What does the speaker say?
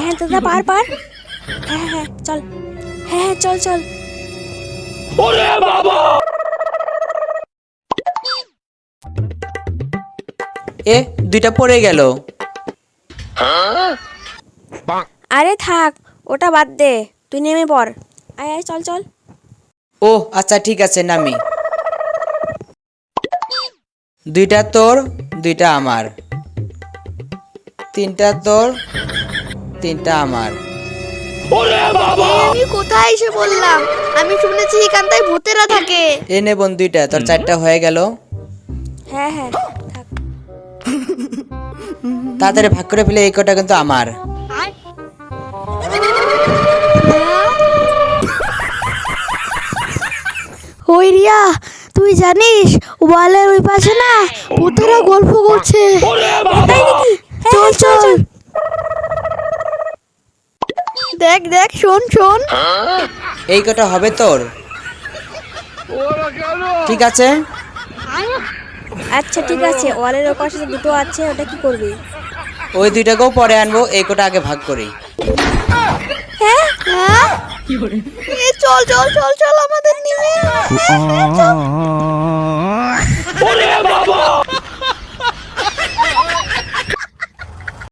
হ্যাঁ দাদা পার পার। হ্যাঁ হ্যাঁ চল, হ্যাঁ হ্যাঁ চল চল। এ দুইটা পড়ে গেল। আরে থাক, ওটা বাদ দে, তুই নেমে পড়। আয় আয় চল চল। ও আচ্ছা ঠিক আছে, নামি। দুইটা তোর, দুইটা আমার। তিনটা তোর, তিনটা আমার। আমি কোথায় এসে বললাম? আমি শুনেছি এখানটায় ভূতেরা থাকে। এ নে বোন দুইটা, তোর চারটা হয়ে গেল। হ্যাঁ হ্যাঁ থাক। তাড়াতাড়ি ভাগ করে ফেলে, এই কটা কিন্তু আমার। ওই রিয়া, তুই জানিস ওয়ালের ওই পাশে না ভূতেরা গল্প করছে। তাই নাকি? হ্যাঁ চল হ্যাঁ, চল। দেখ দেখ, শোন শোন। এই কটা হবে তোর? ঠিক আছে। আচ্ছা ঠিক আছে, ওয়ালের ওপাশে যে দুটো আছে ওটা কি করবি? ওই দুইটাকেও পরে আনবো, এই কটা আগে ভাগ করি। হ্যাঁ হ্যাঁ, চল চল চল চল, আমাদের নিয়ে